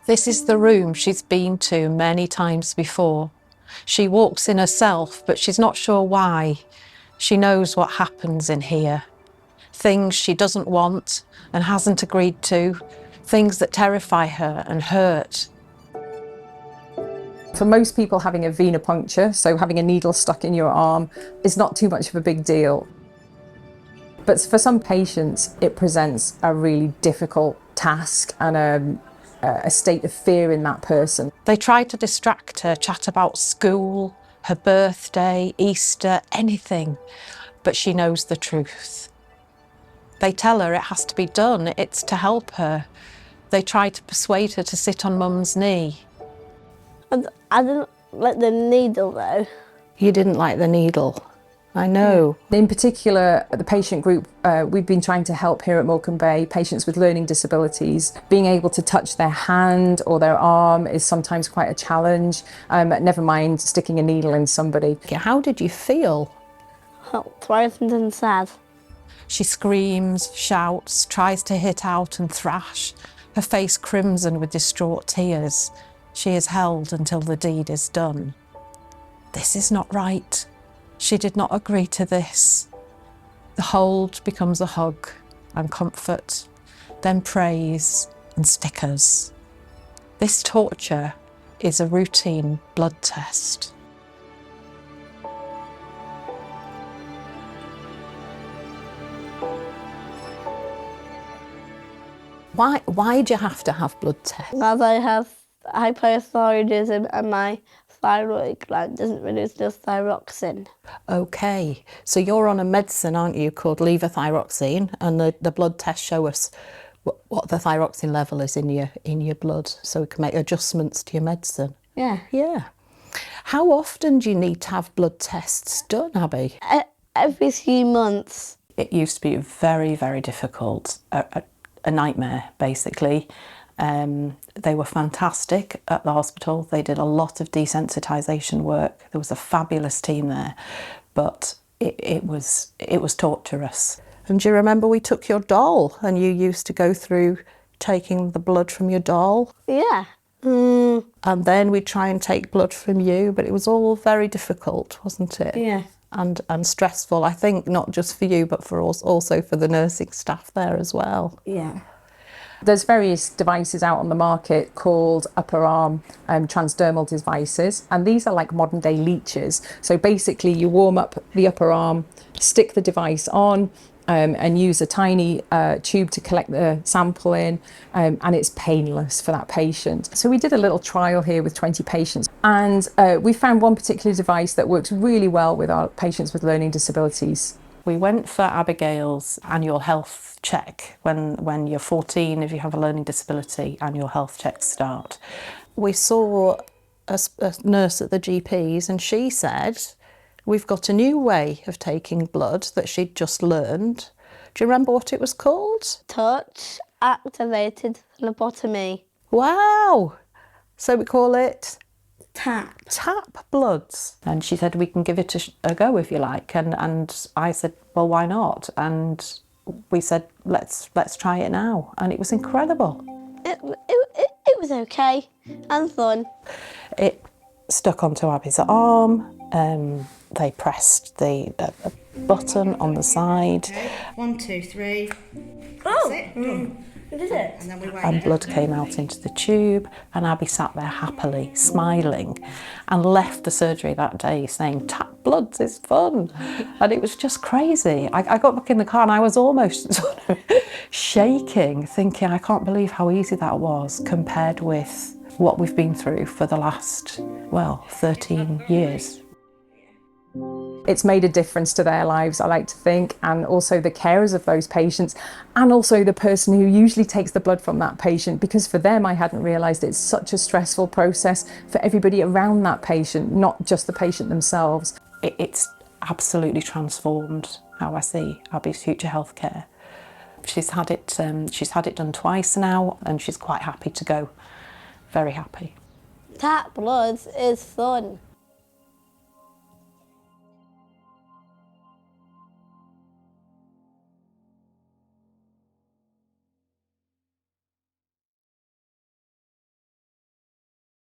This is the room she's been to many times before. She walks in herself, but she's not sure why. She knows what happens in here. Things she doesn't want and hasn't agreed to, things that terrify her and hurt. For most people, having a venipuncture, so having a needle stuck in your arm, is not too much of a big deal. But for some patients, it presents a really difficult task and a state of fear in that person. They try to distract her, chat about school, her birthday, Easter, anything, but she knows the truth. They tell her it has to be done, it's to help her. They try to persuade her to sit on Mum's knee. I didn't like the needle though. You didn't like the needle? I know. In particular, the patient group we've been trying to help here at Morecambe Bay, patients with learning disabilities, being able to touch their hand or their arm is sometimes quite a challenge, never mind sticking a needle in somebody. How did you feel? Frightened and sad. She screams, shouts, tries to hit out and thrash, her face crimson with distraught tears. She is held until the deed is done. This is not right. She did not agree to this. The hold becomes a hug and comfort, then praise and stickers. This torture is a routine blood test. Why do you have to have blood tests? Because I have hypothyroidism and my thyroid gland doesn't produce enough thyroxine. Okay, so you're on a medicine, aren't you, called levothyroxine, and the blood tests show us what the thyroxine level is in your blood, so we can make adjustments to your medicine. Yeah. Yeah. How often do you need to have blood tests done, Abi? Every few months. It used to be very, very difficult, a nightmare, basically. They were fantastic at the hospital. They did a lot of desensitisation work. There was a fabulous team there, but it was torturous. And do you remember we took your doll and you used to go through taking the blood from your doll? Yeah. And then we'd try and take blood from you, but it was all very difficult, wasn't it? Yeah. And stressful, I think, not just for you, but for also for the nursing staff there as well. Yeah. There's various devices out on the market called upper arm transdermal devices, and these are like modern day leeches. So basically you warm up the upper arm, stick the device on, and use a tiny tube to collect the sample in, and it's painless for that patient. So we did a little trial here with 20 patients, and we found one particular device that works really well with our patients with learning disabilities. We went for Abigail's annual health check. When you're 14, if you have a learning disability, annual health checks start. We saw a nurse at the GP's and she said, we've got a new way of taking blood that she'd just learned. Do you remember what it was called? Touch activated phlebotomy. Wow! So we call it? Tap bloods. And she said, we can give it a go if you like. And I said, well, why not? And we said, let's try it now. And it was incredible. It was okay and fun. It stuck onto Abi's arm. They pressed the button on the side. Okay. 1, 2, 3. Oh, That's it. Done. we did it. And then we wait. And blood came out into the tube, and Abi sat there happily, smiling, and left the surgery that day saying, tap bloods is fun. And it was just crazy. I got back in the car and I was almost sort of shaking, thinking, I can't believe how easy that was compared with what we've been through for the last, 13 years. It's made a difference to their lives, I like to think, and also the carers of those patients, and also the person who usually takes the blood from that patient, because for them I hadn't realised it's such a stressful process for everybody around that patient, not just the patient themselves. It's absolutely transformed how I see Abi's future healthcare. She's had it done twice now, and she's quite happy to go. Very happy. Tap bloods is fun.